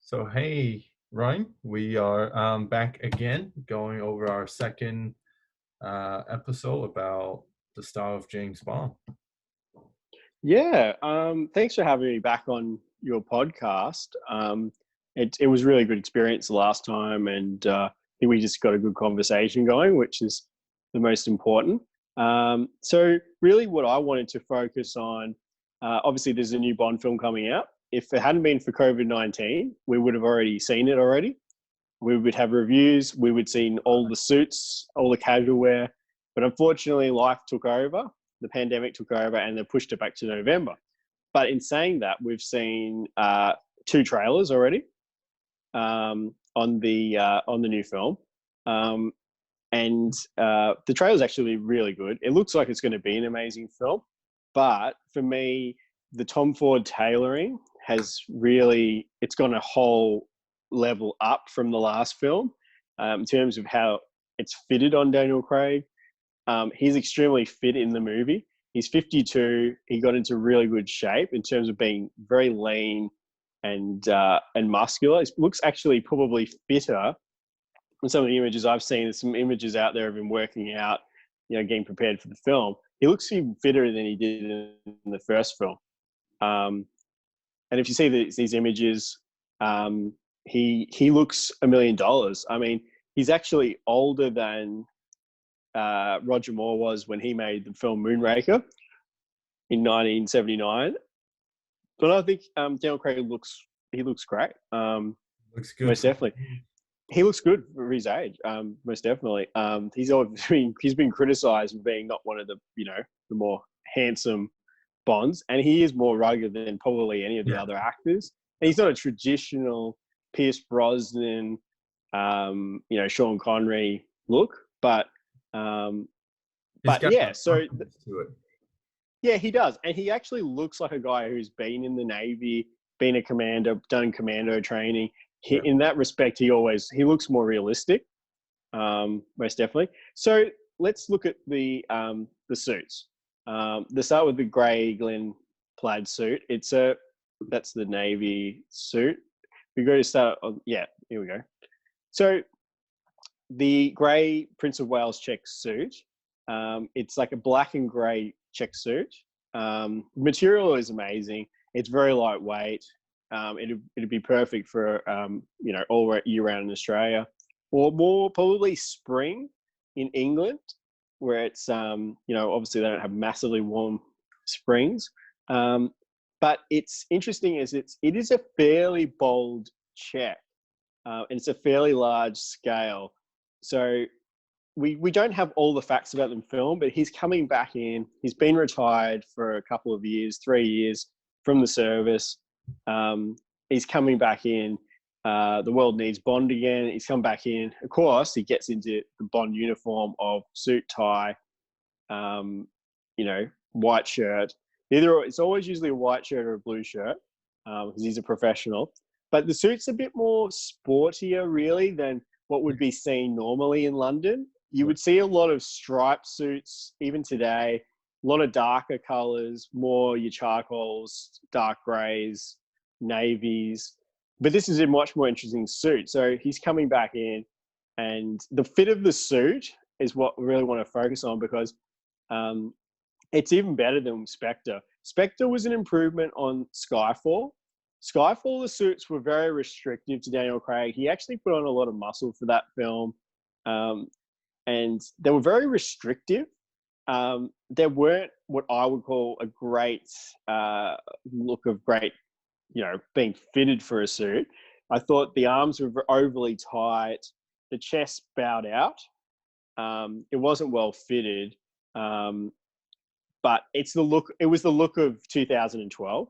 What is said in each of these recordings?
So, hey, Ryan, we are back again going over our second episode about the style of James Bond. Yeah, thanks for having me back on your podcast. It was a really good experience the last time, and I think we just got a good conversation going, which is the most important. So, really, what I wanted to focus on, obviously, there's a new Bond film coming out. If it hadn't been for COVID-19, we would have already seen it already. We would have reviews. We would seen all the suits, all the casual wear, but unfortunately, life took over. The pandemic took over, and they pushed it back to November. But in saying that, we've seen two trailers already on the new film, and the trailer's actually really good. It looks like it's going to be an amazing film, but for me, the Tom Ford tailoring has really it's gone a whole level up from the last film in terms of how it's fitted on Daniel Craig. He's extremely fit in the movie. He's 52. He got into really good shape in terms of being very lean and muscular. He looks actually probably fitter in some of the images I've seen. There's some images out there of him working out, getting prepared for the film. He looks even fitter than he did in the first film. And if you see these images, he looks $1 million. I mean, he's actually older than Roger Moore was when he made the film Moonraker in 1979. But I think Daniel Craig looks great. Looks good. Most definitely. He looks good for his age. Most definitely. He's been criticised for being not one of the the more handsome Bonds, and he is more rugged than probably any of the other actors. And he's not a traditional Pierce Brosnan, Sean Connery look, but yeah. So yeah, he does, and he actually looks like a guy who's been in the Navy, been a commander, done commando training. In that respect, he looks more realistic, most definitely. So let's look at the suits. Let's start with the grey Glen plaid suit. That's the Navy suit. We go to start on, here we go. So the grey Prince of Wales check suit, it's like a black and grey check suit. Material is amazing. It's very lightweight. It'd be perfect for all year round in Australia, or more probably spring in England, where it's obviously they don't have massively warm springs. But it's interesting as it is a fairly bold check, and it's a fairly large scale. So we don't have all the facts about the film, but he's coming back in. He's been retired for a couple of years, 3 years from the service. He's coming back in. The world needs Bond again. He's come back in. Of course, he gets into the Bond uniform of suit, tie, white shirt. It's always usually a white shirt or a blue shirt because he's a professional. But the suit's a bit more sportier, really, than what would be seen normally in London. You would see a lot of striped suits, even today, a lot of darker colours, more your charcoals, dark greys, navies. But this is a much more interesting suit. So he's coming back in, and the fit of the suit is what we really want to focus on because it's even better than Spectre. Spectre was an improvement on Skyfall. Skyfall, the suits were very restrictive to Daniel Craig. He actually put on a lot of muscle for that film. And they were very restrictive. There weren't what I would call a great look of great, being fitted for a suit. I thought the arms were overly tight. The chest bowed out. It wasn't well fitted. But it's the look. It was the look of 2012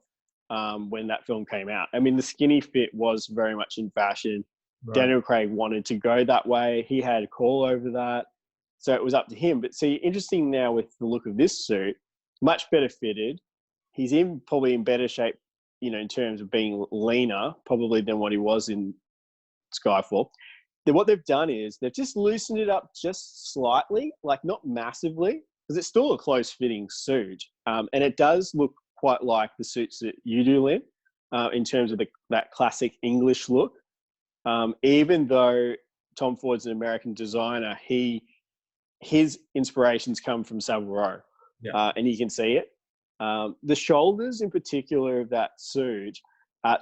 when that film came out. I mean, the skinny fit was very much in fashion. Right. Daniel Craig wanted to go that way. He had a call over that. So it was up to him. But see, interesting now with the look of this suit, much better fitted. He's probably in better shape, in terms of being leaner, probably than what he was in Skyfall. Then what they've done is they've just loosened it up just slightly, like not massively, because it's still a close-fitting suit. And it does look quite like the suits that you do, Lynn. in terms of that classic English look. Even though Tom Ford's an American designer, his inspirations come from Savile Row, Yeah. and you can see it. The shoulders, in particular, of that suit,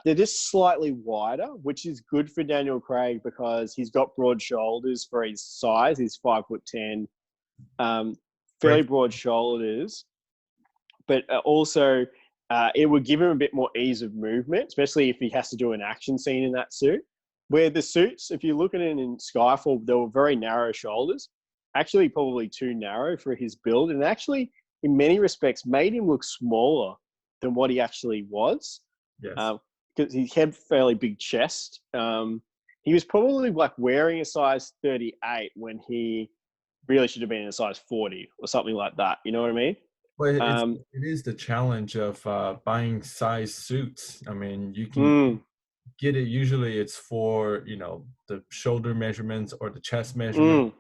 they're just slightly wider, which is good for Daniel Craig because he's got broad shoulders for his size. He's 5'10", fairly Great. broad shoulders, but also it would give him a bit more ease of movement, especially if he has to do an action scene in that suit. Where the suits, if you look at it in Skyfall, they were very narrow shoulders, actually probably too narrow for his build, and actually, in many respects, made him look smaller than what he actually was. Yes. Because he had fairly big chest. He was probably like wearing a size 38 when he really should have been in a size 40 or something like that. You know what I mean? Well, Um, it is the challenge of buying size suits. I mean, you can mm, get it. Usually, it's for the shoulder measurements or the chest measurement, mm.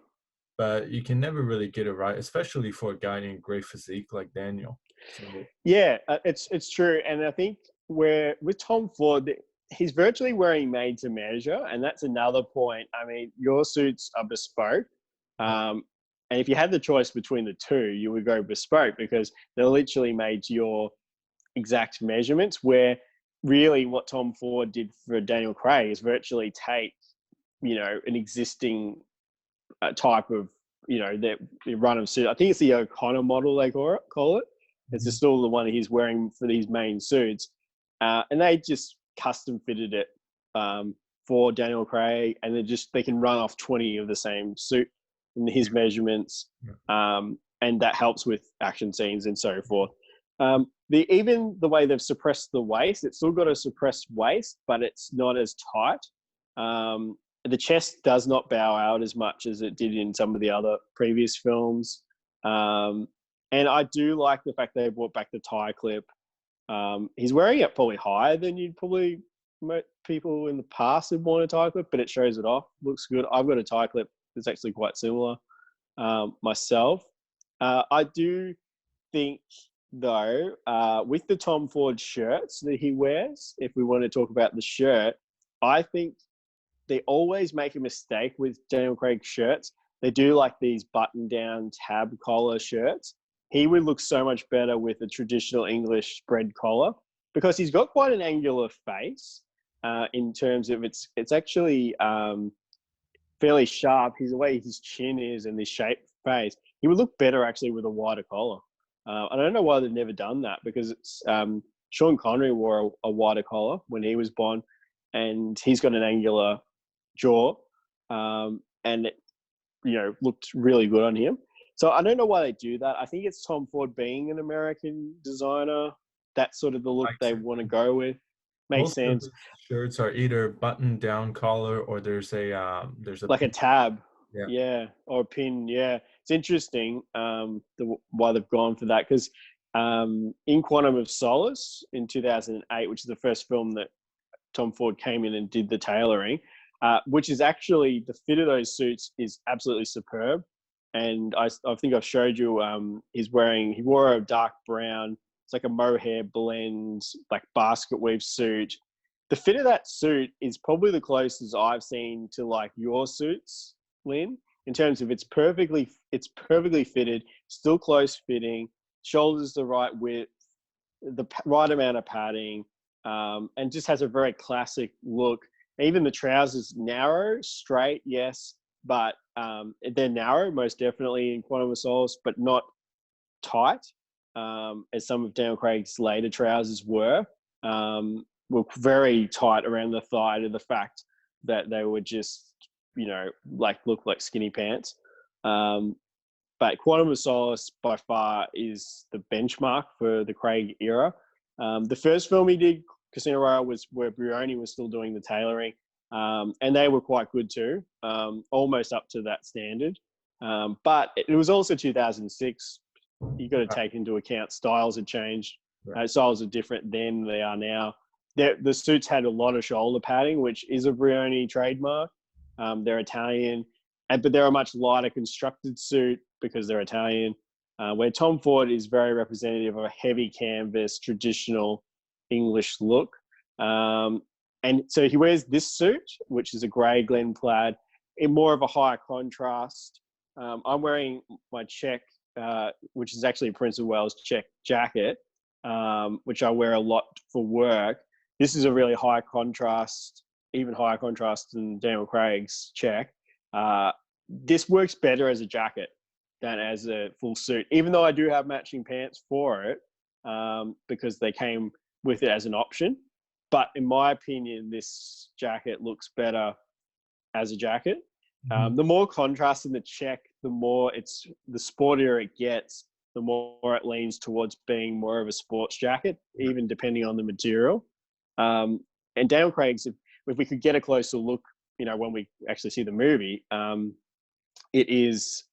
but you can never really get it right, especially for a guy in great physique like Daniel. So Yeah, it's true, and I think where with Tom Ford, he's virtually wearing made to measure, and that's another point. I mean, your suits are bespoke, yeah, and if you had the choice between the two, you would go bespoke because they're literally made to your exact measurements. Where really, what Tom Ford did for Daniel Craig is virtually take an existing type of the run of suit. I think it's the O'Connor model they call it. It's mhm, just still the one he's wearing for these main suits, and they just custom fitted it for Daniel Craig, and they can run off 20 of the same suit in his measurements, yeah, and that helps with action scenes and so forth. Even the way they've suppressed the waist, it's still got a suppressed waist, but it's not as tight. The chest does not bow out as much as it did in some of the other previous films. And I do like the fact they brought back the tie clip. He's wearing it probably higher than you'd probably people in the past would want a tie clip, but it shows it off. Looks good. I've got a tie clip that's actually quite similar myself. I do think, though, with the Tom Ford shirts that he wears, if we want to talk about the shirt, I think they always make a mistake with Daniel Craig shirts. They do like these button-down tab collar shirts. He would look so much better with a traditional English spread collar because he's got quite an angular face. In terms of it's actually fairly sharp. The way his chin is and his shaped face, he would look better actually with a wider collar. I don't know why they've never done that because it's Sean Connery wore a wider collar when he was Bond, and he's got an angular jaw, and it looked really good on him. So I don't know why they do that. I think it's Tom Ford being an American designer. That's sort of the look likes they it. want to go with. Makes Most of sense. his shirts are either button down collar or there's a Like a pin. tab, Yeah, yeah, or a pin, yeah. It's interesting why they've gone for that because in Quantum of Solace in 2008, which is the first film that Tom Ford came in and did the tailoring, which is actually the fit of those suits is absolutely superb. And I think I've showed you. He wore a dark brown. It's like a mohair blend, like basket weave suit. The fit of that suit is probably the closest I've seen to like your suits, Lynn, in terms of it's perfectly fitted, still close fitting, shoulders the right width, the right amount of padding, and just has a very classic look. Even the trousers narrow, straight, yes, but they're narrow most definitely in Quantum of Solace, but not tight as some of Daniel Craig's later trousers were. Were very tight around the thigh to the fact that they were just look like skinny pants. But Quantum of Solace by far is the benchmark for the Craig era. The first film he did, Casino Royale, was where Brioni was still doing the tailoring, and they were quite good too, almost up to that standard. But it was also 2006. You got to take into account styles had changed. right. Styles are different then than they are now. The suits had a lot of shoulder padding, which is a Brioni trademark. They're Italian, but they're a much lighter constructed suit because they're Italian. Where Tom Ford is very representative of a heavy canvas, traditional English look. And so he wears this suit, which is a grey Glen plaid, in more of a higher contrast. I'm wearing my check, which is actually a Prince of Wales check jacket, which I wear a lot for work. This is a really high contrast, even higher contrast than Daniel Craig's check. This works better as a jacket than as a full suit, even though I do have matching pants for it, because they came with it as an option. But in my opinion, this jacket looks better as a jacket. Mhm. The more contrast in the check, the sportier it gets, the more it leans towards being more of a sports jacket, even depending on the material. And Daniel Craig's, if we could get a closer look, when we actually see the movie, it is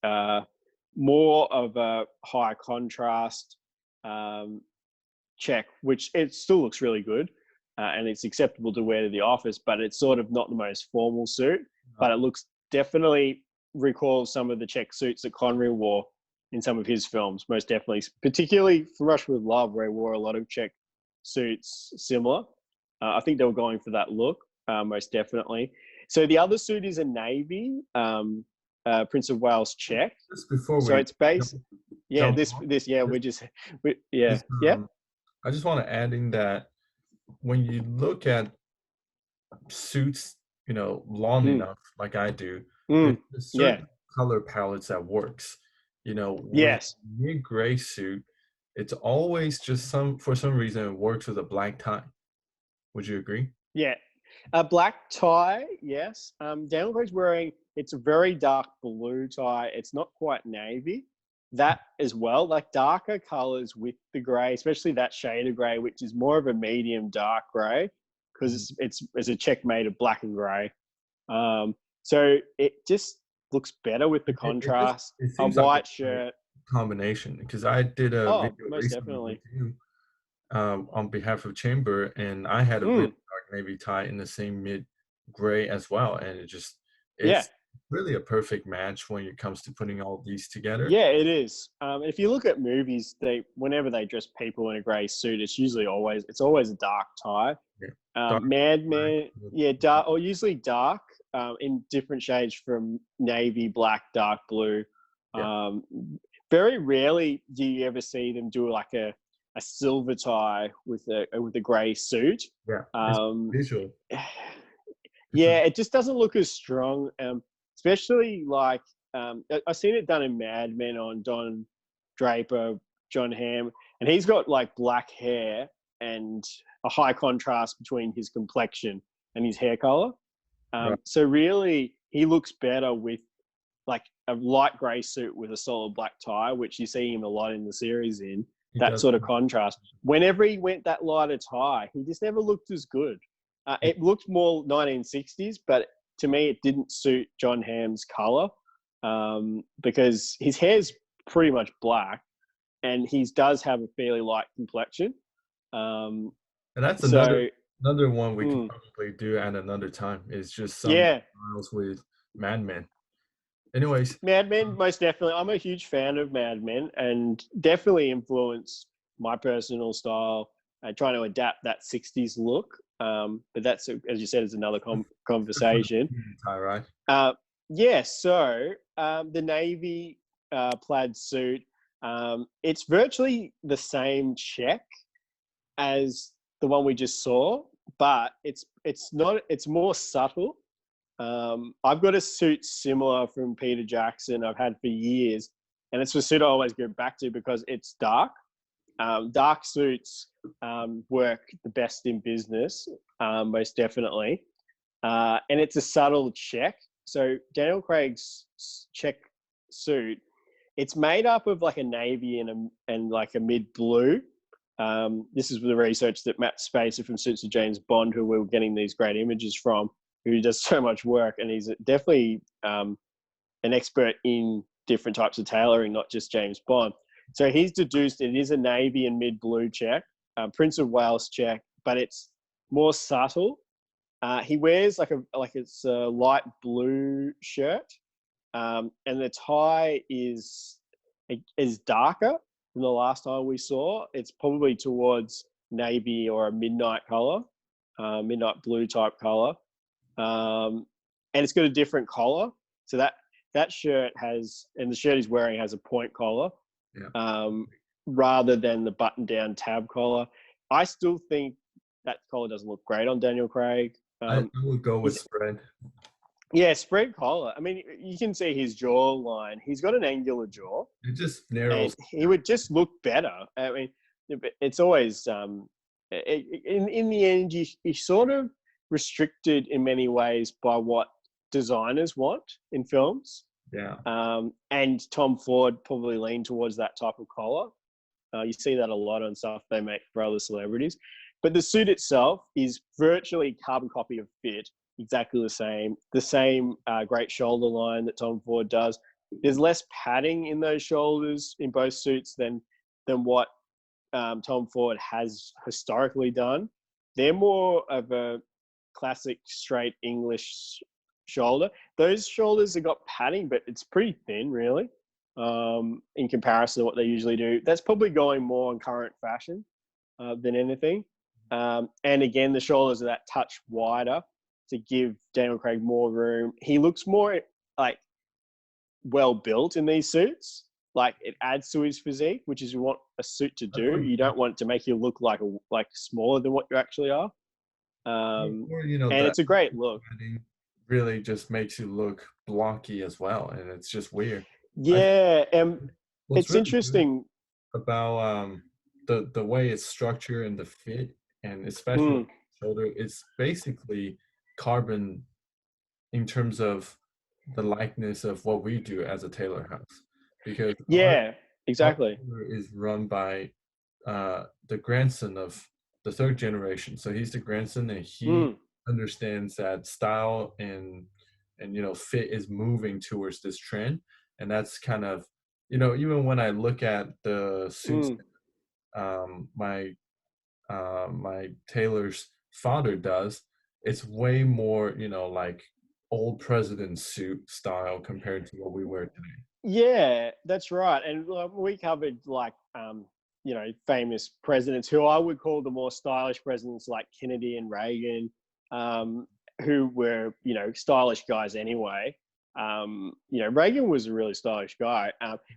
more of a high contrast check, which it still looks really good. And it's acceptable to wear to the office, but it's sort of not the most formal suit. But it looks definitely recalls some of the check suits that Connery wore in some of his films, most definitely, particularly for Rush with Love, where he wore a lot of check suits similar. I think they were going for that look, most definitely. So the other suit is a navy, Prince of Wales check. Just before So we it's based, jump, yeah, jump this, off, yeah, yeah, just, yeah. I just want to add in that when you look at suits, long Mm, enough, like I do, there's mm, a yeah, certain color palettes that works. With yes. mid gray suit, it's always just for some reason it works with a black tie. Would you agree? Yeah. A black tie, yes. Daniel Craig's wearing, it's a very dark blue tie. It's not quite navy. That as well, like darker colors with the gray, especially that shade of gray, which is more of a medium dark gray, Mhm. because it's a check made of black and gray. So it just looks better with the contrast. It A seems like a white great shirt. combination because I did a Oh, video most recently with definitely. you, on behalf of Chamber, and I had a really Mm, dark navy tie in the same mid gray as well, and yeah. it's really a perfect match when it comes to putting all these together. Yeah, it is. If you look at movies, whenever they dress people in a grey suit, it's always a dark tie. Yeah. Dark Mad black Men, with yeah, dark or usually dark, in different shades from navy, black, dark blue. yeah, Um, Very rarely do you ever see them do like a silver tie with a grey suit. yeah. It's Um, visual. It's a yeah, it just doesn't look as strong, especially like I've seen it done in Mad Men on Don Draper, John Hamm, and he's got like black hair and a high contrast between his complexion and his hair color. right. So really, he looks better with like a light grey suit with a solid black tie, which you see him a lot in the series in He that does. sort of contrast. Whenever he went that lighter tie, he just never looked as good. It looked more 1960s, but to me, it didn't suit John Hamm's color, because his hair's pretty much black and he does have a fairly light complexion. Um, And that's so, another one we could mm, probably do at another time. Is just some yeah, styles with Mad Men. Anyways, Mad Men, most definitely. I'm a huge fan of Mad Men and definitely influenced my personal style, trying to adapt that 60s look. But that's, as you said, is another except for the conversation. tie, right? Uh, yeah, so the navy plaid suit, it's virtually the same check as the one we just saw, but it's not. It's more subtle. I've got a suit similar from Peter Jackson I've had for years, and it's a suit I always go back to because it's dark. Dark suits work the best in business, most definitely. And it's a subtle check. So Daniel Craig's check suit, it's made up of like a navy and like a mid blue. This is the research that Matt Spacer from Suits of James Bond, who we were getting these great images from, who does so much work, and he's definitely an expert in different types of tailoring, not just James Bond. So he's deduced it is a navy and mid blue check, Prince of Wales check, but it's more subtle. He wears it's a light blue shirt, and the tie is darker than the last time we saw. It's probably towards navy or a midnight color. midnight blue type color, and it's got a different collar. So that shirt has, and the shirt he's wearing has a point collar, rather than the button down tab collar. I still think that collar doesn't look great on Daniel Craig. I would go with spread. Yeah, spread collar. I mean, you can see his jawline. He's got an angular jaw. It just narrows. He would just look better. I mean, it's always in the end, you're sort of restricted in many ways by what designers want in films. Yeah. And Tom Ford probably leaned towards that type of collar. You see that a lot on stuff they make for other celebrities. But the suit itself is virtually carbon copy of fit. Exactly the same great shoulder line that Tom Ford does. There's less padding in those shoulders in both suits than what Tom Ford has historically done. They're more of a classic straight English shoulder. Those shoulders have got padding, but it's pretty thin, really, in comparison to what they usually do. That's probably going more on current fashion than anything. And again, the shoulders are that touch wider to give Daniel Craig more room. He looks more like well built in these suits. Like it adds to his physique, which is what a suit to do. You don't want it to make you look like smaller than what you actually are. And it's a great look. Really just makes you look blocky as well, and it's just weird. Yeah, it's really interesting about the way it's structured and the fit, and especially shoulder. It's basically carbon in terms of the likeness of what we do as a tailor house, because exactly our is run by the grandson of the third generation. So he's the grandson, and he understands that style and fit is moving towards this trend. And that's kind of, even when I look at the suits my tailor's father does, it's way more like old president suit style compared to what we wear today. Yeah, that's right. And we covered famous presidents who I would call the more stylish presidents, like Kennedy and Reagan, who were, stylish guys anyway. Reagan was a really stylish guy,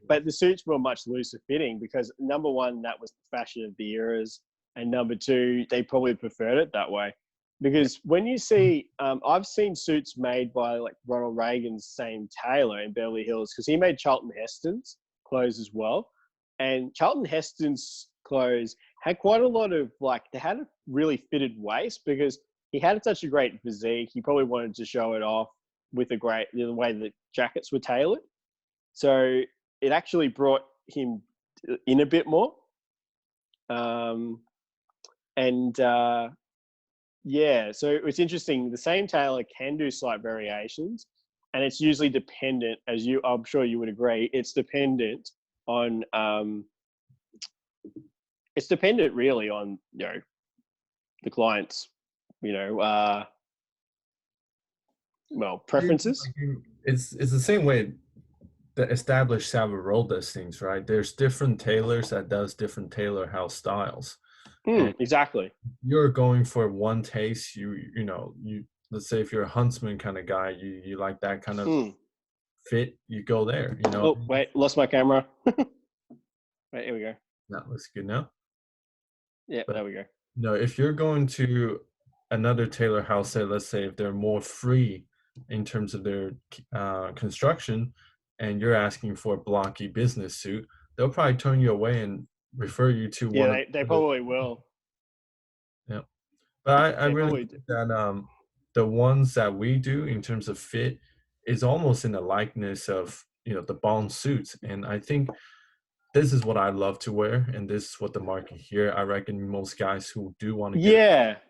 but the suits were much looser fitting because, number one, that was the fashion of the eras, and number two, they probably preferred it that way. Because when you see, I've seen suits made by like Ronald Reagan's same tailor in Beverly Hills, because he made Charlton Heston's clothes as well. And Charlton Heston's clothes had quite a lot of they had a really fitted waist because he had such a great physique. He probably wanted to show it off with the way the jackets were tailored. So it actually brought him in a bit more. So it's interesting. The same tailor can do slight variations, and it's usually dependent, I'm sure you would agree, it's dependent on, it's dependent really on, the client's, preferences. It's the same way the established Savile Row does things, right? There's different tailors that does different tailor house styles. Exactly. You're going for one taste. You let's say if you're a huntsman kind of guy, you like that kind of fit, you go there. Oh wait, lost my camera. Right, here we go. That looks good now. Yeah, there we go. No, if you're going to another tailor house, say let's say if they're more free in terms of their construction, and you're asking for a blocky business suit, they'll probably turn you away and refer you to one. Yeah, they probably will. Yeah, but I really think that the ones that we do in terms of fit is almost in the likeness of the Bond suits, and I think this is what I love to wear, and this is what the market here. I reckon most guys who do want to get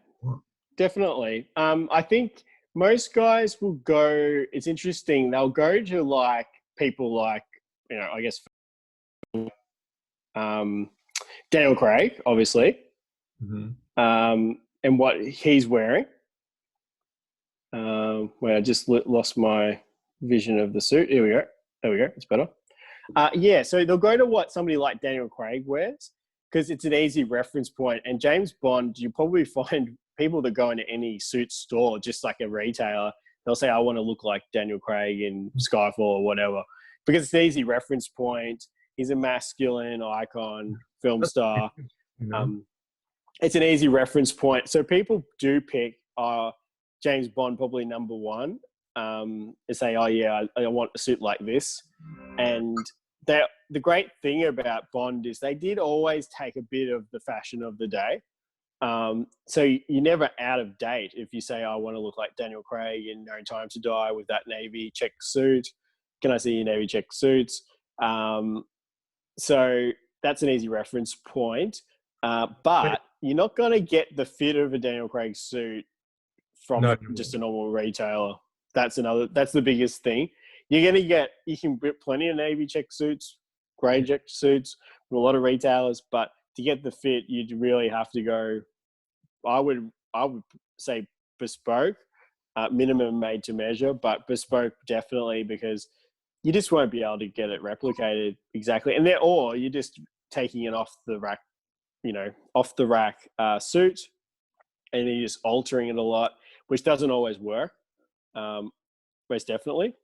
definitely. I think most guys will go. It's interesting. They'll go to people like I guess Daniel Craig, obviously, and what he's wearing. Where I just lost my vision of the suit. Here we go. There we go. It's better. So they'll go to what somebody like Daniel Craig wears because it's an easy reference point. And James Bond, you probably find people that go into any suit store, just like a retailer, they'll say, I want to look like Daniel Craig in Skyfall or whatever, because it's an easy reference point. He's a masculine icon, film That's, star. you know, It's an easy reference point. So people do pick James Bond probably number one, and say, oh yeah, I want a suit like this. And the great thing about Bond is they did always take a bit of the fashion of the day. So you're never out of date if you say, I want to look like Daniel Craig in No Time to Die with that navy check suit. Can I see your navy check suits? So that's an easy reference point. But you're not going to get the fit of a Daniel Craig suit from just a normal retailer. That's the biggest thing. You can get plenty of navy check suits, grey check suits from a lot of retailers, but to get the fit, you'd really have to go, I would say bespoke, minimum made to measure, but bespoke definitely, because you just won't be able to get it replicated exactly. And or you're just taking it off the rack, suit, and you're just altering it a lot, which doesn't always work. Most definitely.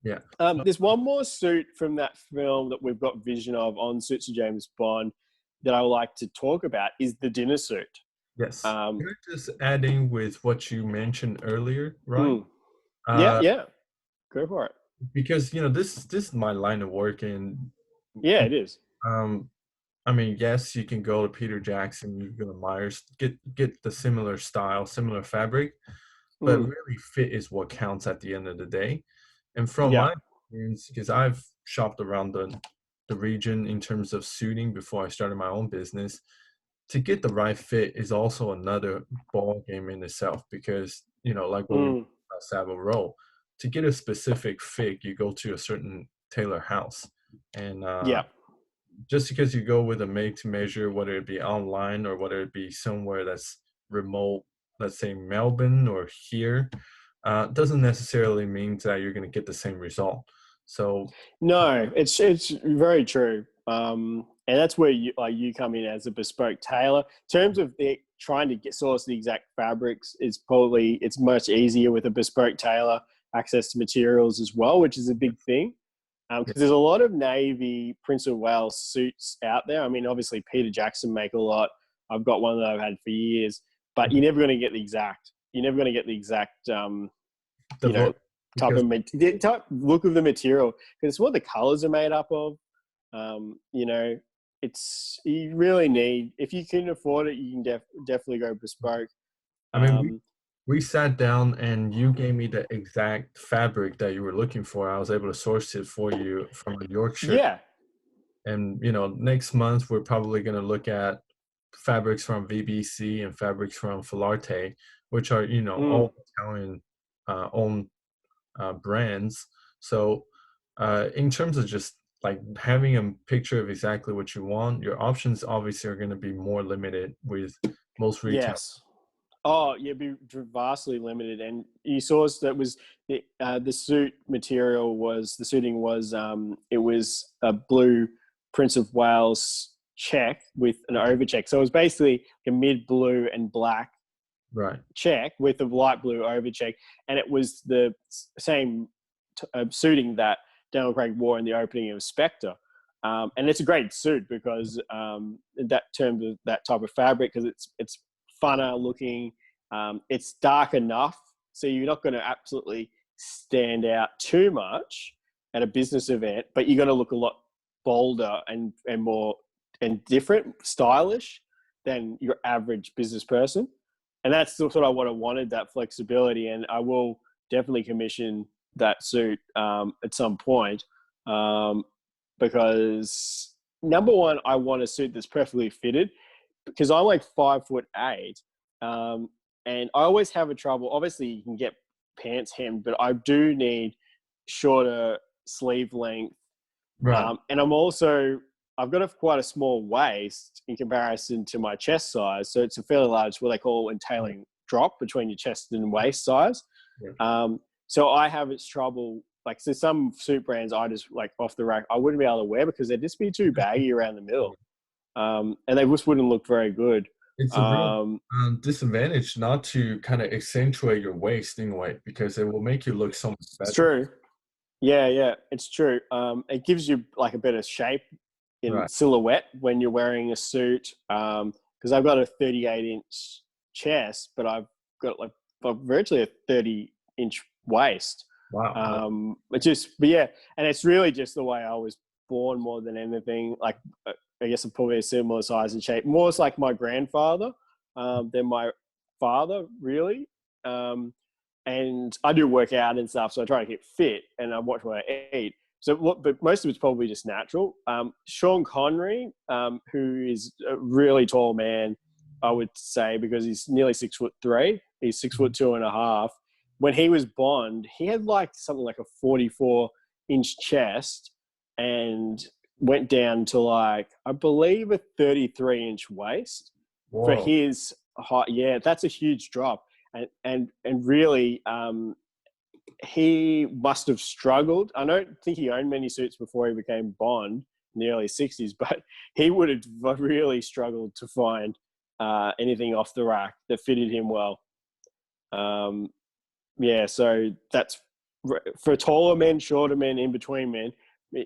Yeah. There's one more suit from that film that we've got vision of on Suits of James Bond that I would like to talk about is the dinner suit. Yes. You're just adding with what you mentioned earlier, right? Yeah. Go for it. Because this is my line of work, and yeah, it is. I mean, yes, you can go to Peter Jackson, you can go to Myers, get the similar style, similar fabric, but really fit is what counts at the end of the day. And from my experience, because I've shopped around the region in terms of suiting before I started my own business, to get the right fit is also another ball game in itself, because like what we about Savile Row, to get a specific fit, you go to a certain tailor house, and just because you go with a made to measure, whether it be online or whether it be somewhere that's remote, let's say Melbourne or here, doesn't necessarily mean that you're going to get the same result. So no, it's very true. And that's where you come in as a bespoke tailor. In terms of trying to source the exact fabrics, it's much easier with a bespoke tailor, access to materials as well, which is a big thing. Because there's a lot of Navy Prince of Wales suits out there. I mean, obviously Peter Jackson make a lot. I've got one that I've had for years, but you're never going to get the exact. You're never going to get the exact, type look of the material, because it's what the colors are made up of. You really need, if you can afford it, you can definitely go bespoke. I mean, we sat down and you gave me the exact fabric that you were looking for. I was able to source it for you from Yorkshire. Yeah. And, next month we're probably going to look at fabrics from VBC and fabrics from Filarte, which are, all Italian owned brands. So in terms of just like having a picture of exactly what you want, your options obviously are going to be more limited with most retailers. Yes. Oh, yeah, be vastly limited. And you saw that was the suit material the suiting was it was a blue Prince of Wales check with an overcheck. So it was basically a mid blue and black check with a light blue overcheck, and it was the same suiting that Daniel Craig wore in the opening of Spectre. And it's a great suit because that terms of that type of fabric, because it's funner looking. It's dark enough, so you're not going to absolutely stand out too much at a business event, but you're going to look a lot bolder and more and different, stylish than your average business person. And that's sort of what I wanted, that flexibility. And I will definitely commission that suit at some point, because number one, I want a suit that's perfectly fitted, because I'm like 5'8", and I always have a trouble. Obviously, you can get pants hemmed, but I do need shorter sleeve length. Right. And I've got quite a small waist in comparison to my chest size. So it's a fairly large, what they call entailing drop between your chest and waist size. Yeah. So I have its trouble. Like, so some suit brands I just like off the rack, I wouldn't be able to wear because they'd just be too baggy around the middle. And they just wouldn't look very good. It's a real disadvantage not to kind of accentuate your waist in a way because it will make you look so much It's better. true. Yeah, yeah, it's true. It gives you like a better shape in Right. silhouette when you're wearing a suit. Because I've got a 38-inch chest, but I've got like virtually a 30-inch waist. Wow. But yeah, and it's really just the way I was born more than anything. Like, I guess I'm probably a similar size and shape. More like my grandfather than my father, really. And I do work out and stuff, so I try to get fit and I watch what I eat. So, but most of it's probably just natural. Sean Connery, who is a really tall man, I would say, because he's nearly 6'3", he's 6'2.5". When he was Bond, he had like something like a 44-inch chest and went down to like, I believe, a 33-inch waist for Whoa. his height. Yeah, that's a huge drop. And really, he must have struggled. I don't think he owned many suits before he became Bond in the early 60s, but he would have really struggled to find anything off the rack that fitted him well. Yeah, so that's for taller men, shorter men, in between men.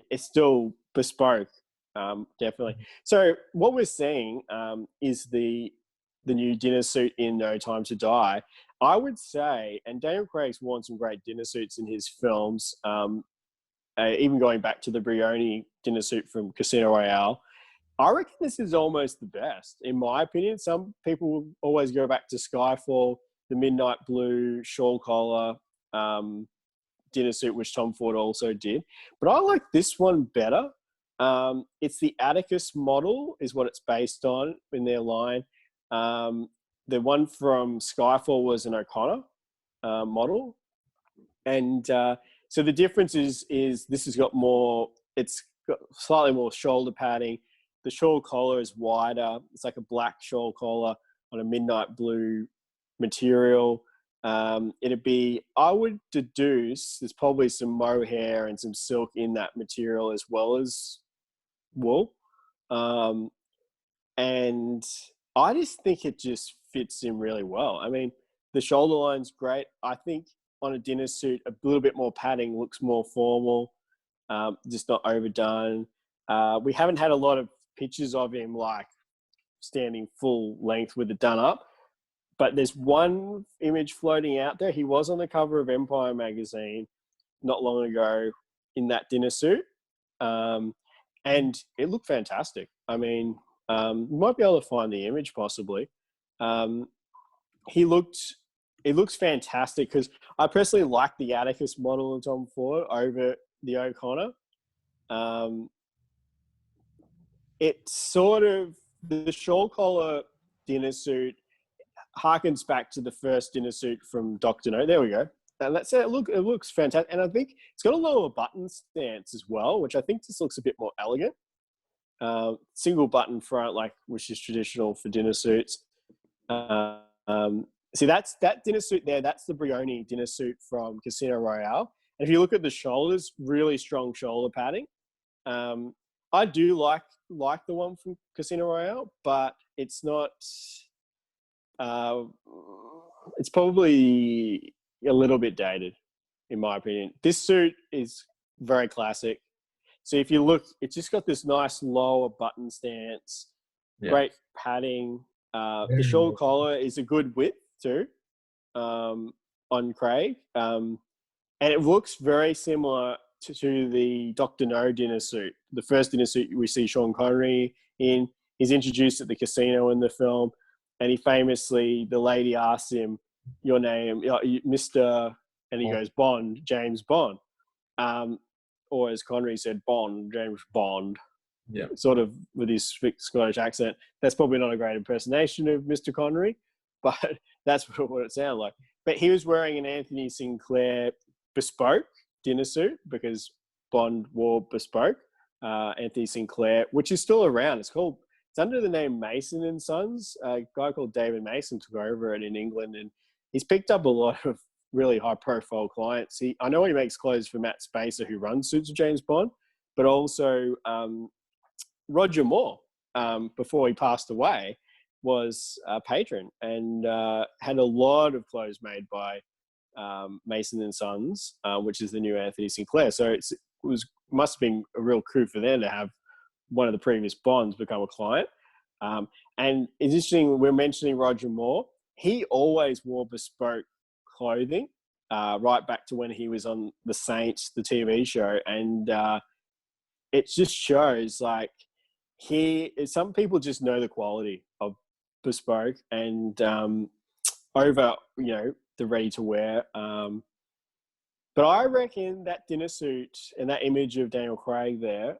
It's still bespoke, definitely. So what we're seeing is the new dinner suit in No Time to Die. I would say, and Daniel Craig's worn some great dinner suits in his films, even going back to the Brioni dinner suit from Casino Royale. I reckon this is almost the best, in my opinion. Some people will always go back to Skyfall, the midnight blue shawl collar dinner suit, which Tom Ford also did. But I like this one better. It's the Atticus model is what it's based on in their line. The one from Skyfall was an O'Connor model. And so the difference is this has got more, it's got slightly more shoulder padding. The shawl collar is wider. It's like a black shawl collar on a midnight blue material. It'd be, I would deduce, there's probably some mohair and some silk in that material as well as wool. And I just think it just fits in really well. I mean, the shoulder line's great. I think on a dinner suit, a little bit more padding looks more formal, just not overdone. We haven't had a lot of pictures of him like standing full length with it done up, but there's one image floating out there. He was on the cover of Empire magazine not long ago in that dinner suit, and it looked fantastic. I mean, you might be able to find the image possibly. It looks fantastic because I personally like the Atticus model of Tom Ford over the O'Connor. It's sort of the shawl collar dinner suit harkens back to the first dinner suit from Dr. No. There we go. And that's it. It looks fantastic. And I think it's got a lower button stance as well, which I think just looks a bit more elegant. Single button front, like, which is traditional for dinner suits. See, that's that dinner suit there. That's the Brioni dinner suit from Casino Royale. And if you look at the shoulders, really strong shoulder padding. I do like the one from Casino Royale, but it's not. It's probably a little bit dated, in my opinion. This suit is very classic. So if you look, it's just got this nice lower button stance, great padding. The shoulder collar is a good width too on Craig. And it looks very similar to the Dr. No dinner suit. The first dinner suit we see Sean Connery in. He's introduced at the casino in the film. And he famously, the lady asks him, your name, Mr. And he goes, Bond, James Bond. Or as Connery said, Bond, James Bond. Yeah. Sort of with his Scottish accent. That's probably not a great impersonation of Mr. Connery, but that's what it sounded like. But he was wearing an Anthony Sinclair bespoke dinner suit because Bond wore bespoke. Anthony Sinclair, which is still around. It's under the name Mason and Sons. A guy called David Mason took over it in England, and he's picked up a lot of really high-profile clients. I know he makes clothes for Matt Spacer, who runs suits of James Bond, but also Roger Moore, before he passed away, was a patron and had a lot of clothes made by Mason and Sons, which is the new Anthony Sinclair. So it must have been a real coup for them to have one of the previous Bonds become a client. And it's interesting, we're mentioning Roger Moore. He always wore bespoke clothing, right back to when he was on The Saints, the TV show. And it just shows like some people just know the quality of bespoke and over, the ready to wear. But I reckon that dinner suit and that image of Daniel Craig there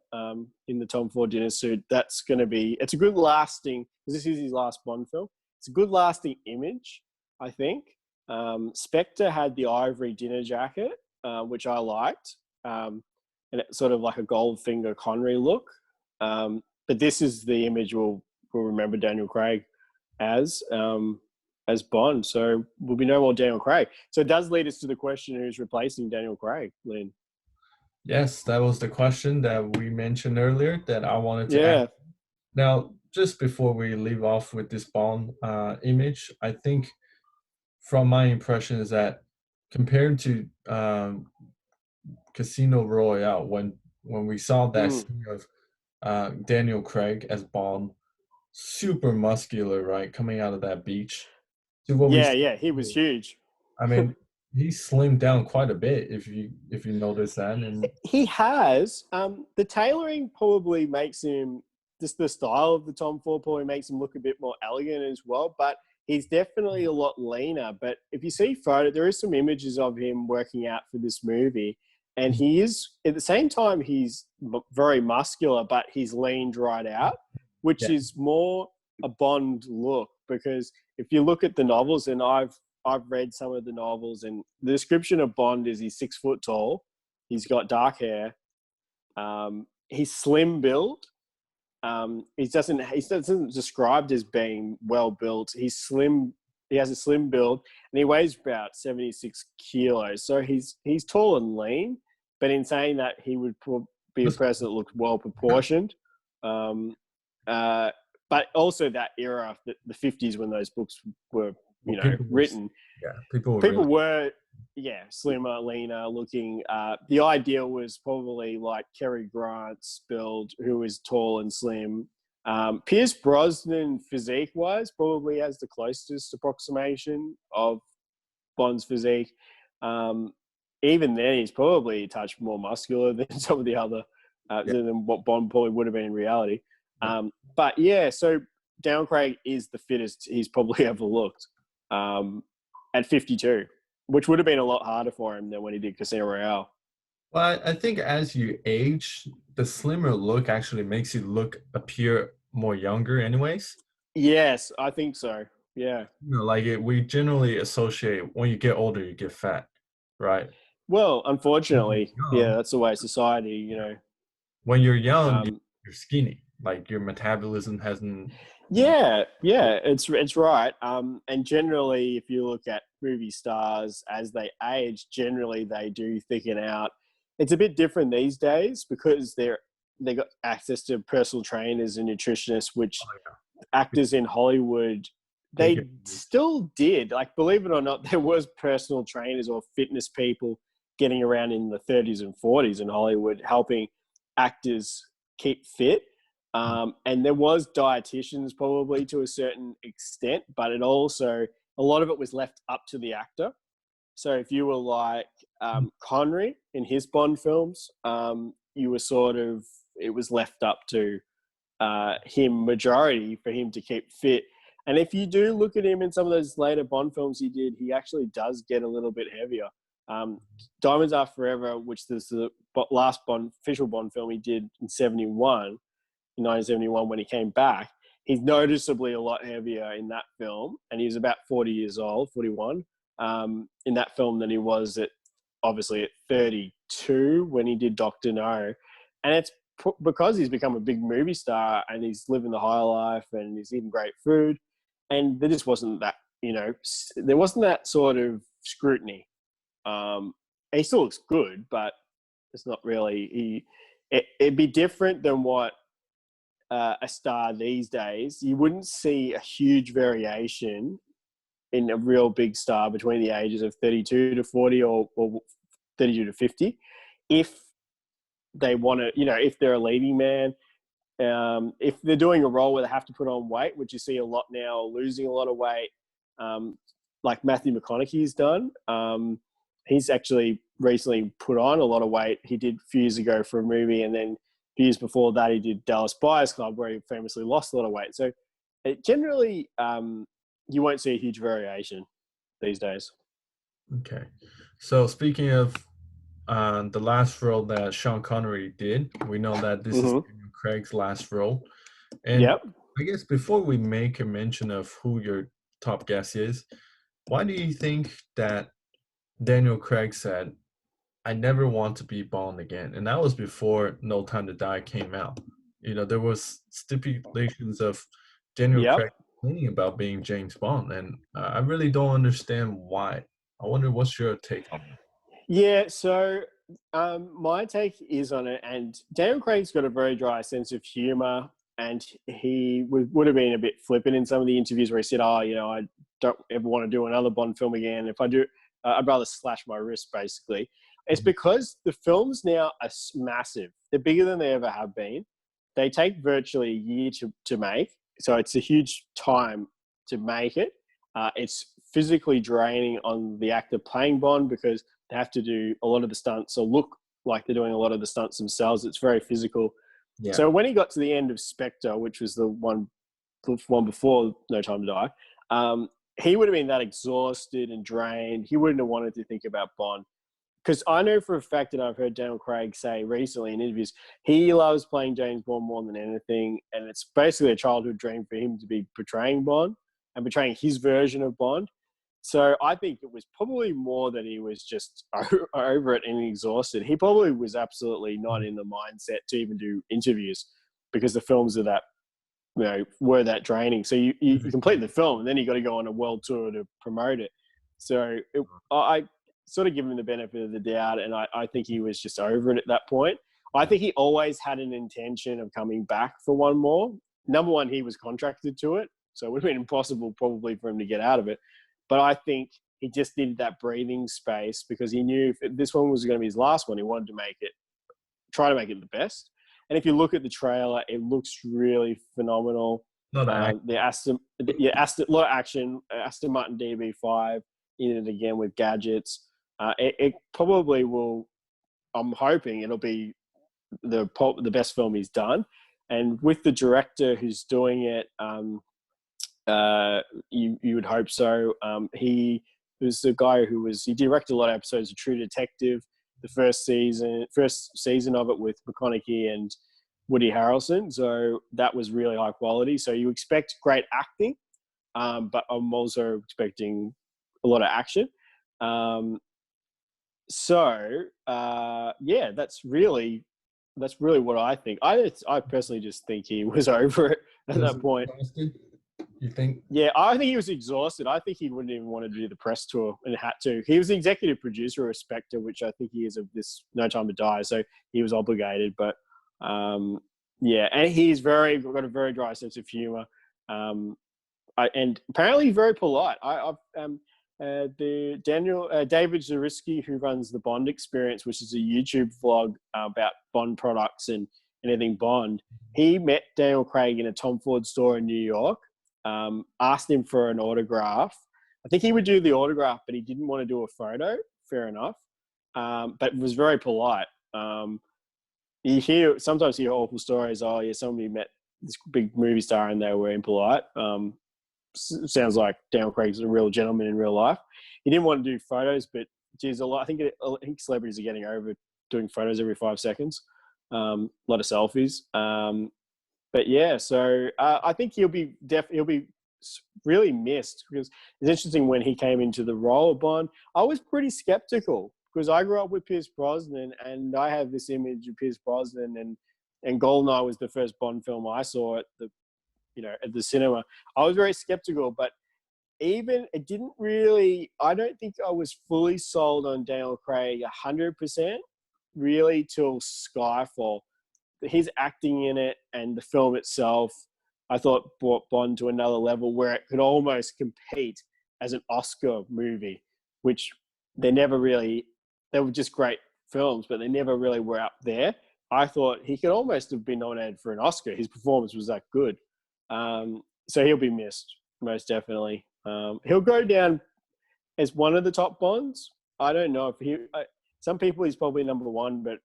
in the Tom Ford dinner suit, it's a good lasting, because this is his last Bond film. It's a good lasting image, I think. Spectre had the ivory dinner jacket, which I liked. And it's sort of like a Goldfinger Connery look. But this is the image we'll remember Daniel Craig as Bond. So will be no more Daniel Craig. So it does lead us to the question, who's replacing Daniel Craig, Lynn? Yes, that was the question that we mentioned earlier that I wanted to ask. Yeah. Now, just before we leave off with this Bond image, I think from my impression is that compared to Casino Royale, when we saw that scene of Daniel Craig as Bond, super muscular, right, coming out of that beach, to what we see Yeah, he was here. huge. I mean, he slimmed down quite a bit if you notice that. And He has. The tailoring probably makes him, just the style of the Tom Ford probably makes him look a bit more elegant as well, but he's definitely a lot leaner. But if you see there is some images of him working out for this movie, and he is, at the same time, he's very muscular, but he's leaned right out, which yeah, is more a Bond look, because if you look at the novels, and I've read some of the novels, and the description of Bond is he's 6 foot tall, he's got dark hair, he's slim built. He doesn't described as being well built. He's slim. He has a slim build, and he weighs about 76 kilos. So he's tall and lean. But in saying that, he would be a person that looked well proportioned. But also that era, the 50s, when those books were written, people people really, were slimmer, leaner looking. The ideal was probably like Cary Grant's build, who is tall and slim. Pierce Brosnan, physique wise, probably has the closest approximation of Bond's physique. Even then, he's probably a touch more muscular than some of the other than what Bond probably would have been in reality. But yeah, so Daniel Craig is the fittest he's probably ever looked at 52, which would have been a lot harder for him than when he did Casino Royale. well, I think as you age, the slimmer look actually makes you appear more younger, anyways. Yes, I think so. Yeah. We generally associate when you get older, you get fat, right? Well, When you're unfortunately, young, that's the way society, when you're young, Um, you're skinny. Like your metabolism hasn't. yeah, it's right. And generally, if you look at movie stars as they age, generally they do thicken out. It's a bit different these days because they got access to personal trainers and nutritionists, which actors in Hollywood They they get. still did. Like, believe it or not, there was personal trainers or fitness people getting around in the 30s and 40s in Hollywood, helping actors keep fit. And there was dietitians probably to a certain extent, but a lot of it was left up to the actor. So if you were like Connery in his Bond films, you were it was left up to him majority for him to keep fit. And if you do look at him in some of those later Bond films he did, he actually does get a little bit heavier. Diamonds Are Forever, which is the last official Bond film he did in 1971 when he came back, he's noticeably a lot heavier in that film. And he's about 40 years old, 41, in that film than he was obviously at 32 when he did Dr. No. And it's because he's become a big movie star and he's living the high life and he's eating great food. And there just wasn't that, there wasn't that sort of scrutiny. He still looks good, but it's not really, it'd be different than what a star these days, you wouldn't see a huge variation in a real big star between the ages of 32 to 40 or 32 to 50. If they want to, if they're a leading man, if they're doing a role where they have to put on weight, which you see a lot now, losing a lot of weight, like Matthew McConaughey's done. He's actually recently put on a lot of weight. He did a few years ago for a movie, and then a few years before that, he did Dallas Buyers Club, where he famously lost a lot of weight. So generally, you won't see a huge variation these days. Okay. So speaking of the last role that Sean Connery did, we know that this is Daniel Craig's last role. And Yep. I guess before we make a mention of who your top guest is, why do you think that Daniel Craig said, I never want to be Bond again? And that was before No Time to Die came out. There was stipulations of Daniel Yep. Craig complaining about being James Bond, and I really don't understand why. I wonder what's your take on it. Yeah, so my take is on it, and Daniel Craig's got a very dry sense of humor, and he would have been a bit flippant in some of the interviews where he said, I don't ever want to do another Bond film again. If I do, I'd rather slash my wrist, basically. It's because the films now are massive. They're bigger than they ever have been. They take virtually a year to make, so it's a huge time to make it. It's physically draining on the actor playing Bond because they have to do a lot of the stunts or look like they're doing a lot of the stunts themselves. It's very physical. Yeah. So when he got to the end of Spectre, which was the one before No Time to Die, he would have been that exhausted and drained. He wouldn't have wanted to think about Bond. Because I know for a fact, and I've heard Daniel Craig say recently in interviews, he loves playing James Bond more than anything. And it's basically a childhood dream for him to be portraying Bond and portraying his version of Bond. So I think it was probably more that he was just over it and exhausted. He probably was absolutely not in the mindset to even do interviews because the films are that, were that draining. So you complete the film and then you got to go on a world tour to promote it. So I sort of give him the benefit of the doubt, and I think he was just over it at that point. I think he always had an intention of coming back for one more. Number one, he was contracted to it, so it would have been impossible probably for him to get out of it. But I think he just needed that breathing space because he knew if this one was going to be his last one, he wanted to try to make it the best. And if you look at the trailer, it looks really phenomenal. A lot of action. Aston Martin DB5 in it again with gadgets. It probably will. I'm hoping it'll be the best film he's done. And with the director who's doing it, you would hope so. He was the guy he directed a lot of episodes of True Detective, the first season of it with McConaughey and Woody Harrelson. So that was really high quality. So you expect great acting, but I'm also expecting a lot of action. That's really what I think. I personally just think he was over it at that point. You think? Yeah, I think he was exhausted. I think he wouldn't even want to do the press tour and had to. He was the executive producer of Spectre, which I think he is of this No Time to Die, so he was obligated. But and he's got a very dry sense of humor, and apparently very polite. David Zariski, who runs the Bond Experience, which is a YouTube vlog about Bond products and anything Bond. He met Daniel Craig in a Tom Ford store in New York. Asked him for an autograph. I think he would do the autograph, but he didn't want to do a photo. Fair enough. But was very polite. You sometimes hear awful stories. Oh, yeah, somebody met this big movie star and they were impolite. Sounds like Daniel Craig's a real gentleman in real life. He didn't want to do photos, but geez, I think celebrities are getting over doing photos every 5 seconds. A lot of selfies. But yeah, so I think he'll be really missed because it's interesting when he came into the role of Bond. I was pretty skeptical because I grew up with Pierce Brosnan and I have this image of Pierce Brosnan and Goldeneye was the first Bond film I saw at the cinema. I was very skeptical, but even it didn't really. I don't think I was fully sold on Daniel Craig 100% really till Skyfall. his acting in it and the film itself, I thought brought Bond to another level where it could almost compete as an Oscar movie, which they never really, they were just great films, but they never really were up there. I thought he could almost have been nominated for an Oscar. His performance was that good. So he'll be missed, most definitely. He'll go down as one of the top Bonds. I don't know if some people he's probably number one, but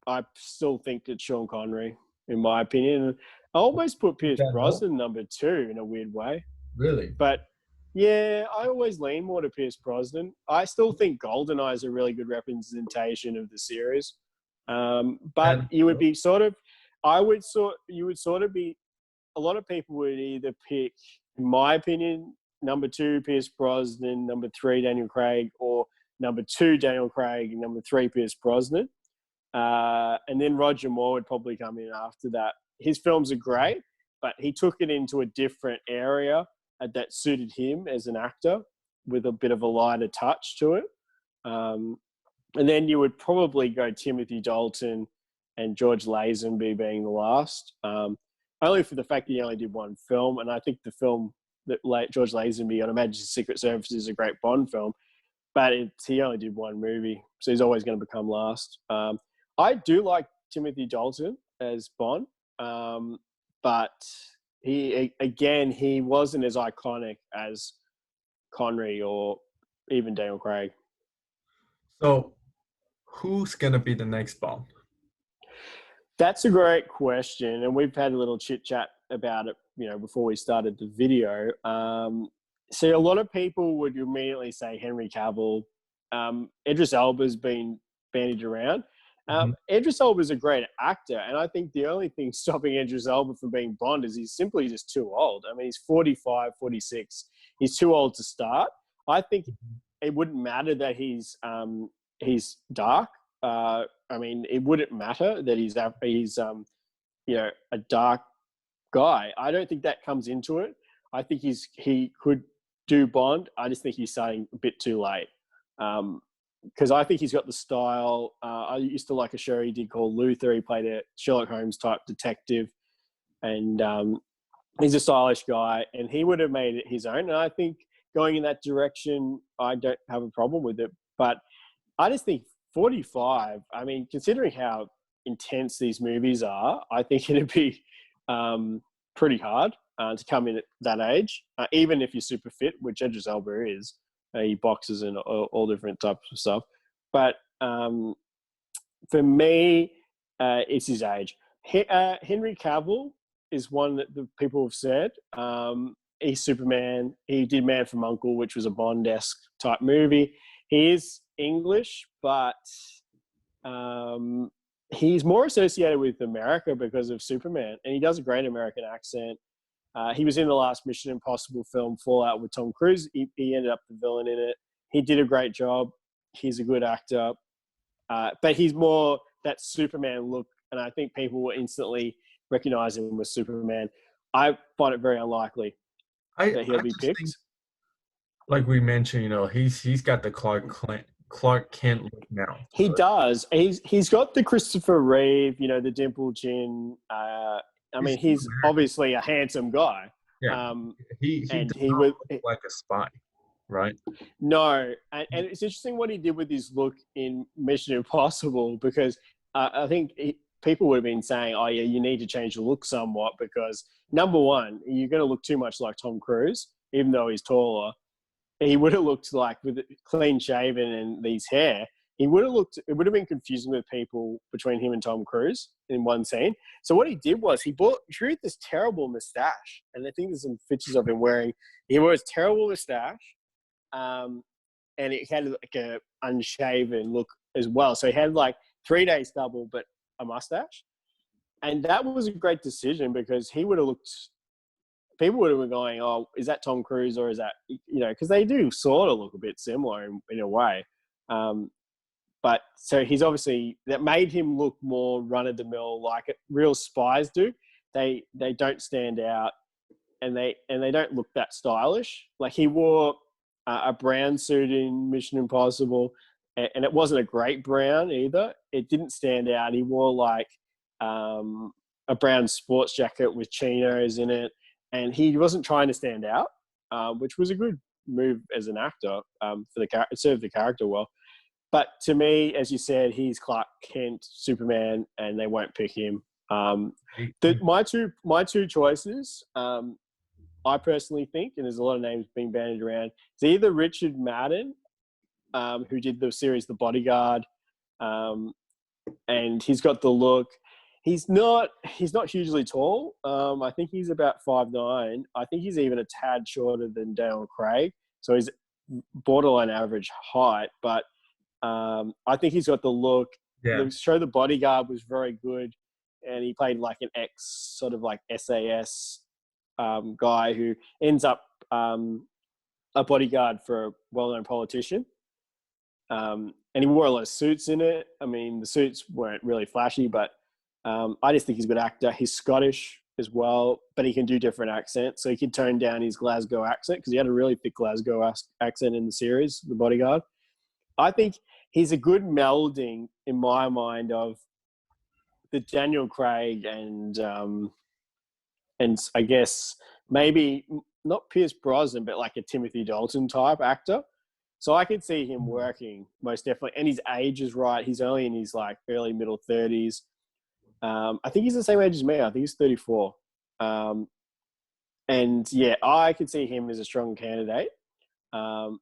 I still think it's Sean Connery, in my opinion. I almost put Pierce Brosnan number two in a weird way. Really? But yeah, I always lean more to Pierce Brosnan. I still think GoldenEye is a really good representation of the series. But you would be you would sort of be, a lot of people would either pick, in my opinion, number two, Pierce Brosnan, number three, Daniel Craig, or number two, Daniel Craig, and number three, Pierce Brosnan. And then Roger Moore would probably come in after that. His films are great, but he took it into a different area that suited him as an actor with a bit of a lighter touch to it. And then you would probably go Timothy Dalton and George Lazenby being the last, only for the fact that he only did one film. And I think the film that George Lazenby on Her Majesty's Secret Service is a great Bond film, but he only did one movie, so he's always going to become last. I do like Timothy Dalton as Bond, but he wasn't as iconic as Connery or even Daniel Craig. So, who's gonna be the next Bond? That's a great question, and we've had a little chit chat about it, before we started the video. So a lot of people would immediately say Henry Cavill. Idris Elba's been bandied around. Idris Elba's a great actor, and I think the only thing stopping Idris Elba from being Bond is he's simply just too old. I mean, he's 45, 46. He's too old to start. I think it wouldn't matter that he's dark. I mean, it wouldn't matter that he's a dark guy. I don't think that comes into it. I think he could do Bond. I just think he's starting a bit too late. Because I think he's got the style. I used to like a show he did called Luther. He played a Sherlock Holmes type detective, and he's a stylish guy, and he would have made it his own. And I think going in that direction, I don't have a problem with it. But I just think 45, I mean, considering how intense these movies are, I think it'd be pretty hard to come in at that age, even if you're super fit, which Idris Elba is. He boxes and all different types of stuff. But for me, it's his age. Henry Cavill is one that the people have said. He's Superman. He did Man from U.N.C.L.E., which was a Bond-esque type movie. He is English, but he's more associated with America because of Superman, and he does a great American accent. He was in the last Mission Impossible film, Fallout, with Tom Cruise. He ended up the villain in it. He did a great job. He's a good actor. But he's more that Superman look, and I think people will instantly recognize him with Superman. I find it very unlikely that he'll be picked. Think, like we mentioned, he's got the Clark Kent look now. He does. He's got the Christopher Reeve, the dimple chin. I mean, he's obviously a handsome guy. Yeah, he would look like a spy, right? No, and it's interesting what he did with his look in Mission Impossible, because I think people would have been saying, "Oh yeah, you need to change your look somewhat," because number one, you're going to look too much like Tom Cruise, even though he's taller. He would have looked like, with clean shaven and these hair, it would have been confusing with people between him and Tom Cruise in one scene. So what he did was he drew this terrible mustache. And I think there's some pictures of him he wore his terrible mustache. And it had like a unshaven look as well. So he had like 3 days stubble, but a mustache. And that was a great decision, because he would have looked, people would have been going, "Oh, is that Tom Cruise, or is that," because they do sort of look a bit similar in a way. But so he's obviously, that made him look more run-of-the-mill like real spies do. They don't stand out, and they don't look that stylish. Like, he wore a brown suit in Mission Impossible, and it wasn't a great brown either. It didn't stand out. He wore like a brown sports jacket with chinos in it, and he wasn't trying to stand out, which was a good move as an actor for it served the character well. But to me, as you said, he's Clark Kent, Superman, and they won't pick him. My two choices, I personally think, and there's a lot of names being bandied around, it's either Richard Madden, who did the series The Bodyguard, and he's got the look. He's not hugely tall. I think he's about 5'9". I think he's even a tad shorter than Daniel Craig, so he's borderline average height. But I think he's got the look. Yeah. The show The Bodyguard was very good, and he played like an ex sort of like SAS guy who ends up a bodyguard for a well-known politician. And he wore a lot of suits in it. I mean, the suits weren't really flashy, but I just think he's a good actor. He's Scottish as well, but he can do different accents. So he could tone down his Glasgow accent because he had a really thick Glasgow accent in the series, The Bodyguard. I think he's a good melding, in my mind, of the Daniel Craig and I guess maybe not Pierce Brosnan, but like a Timothy Dalton type actor. So I could see him working most definitely. And his age is right. He's only in his like early middle 30s. I think he's the same age as me. I think he's 34. And yeah, I could see him as a strong candidate. And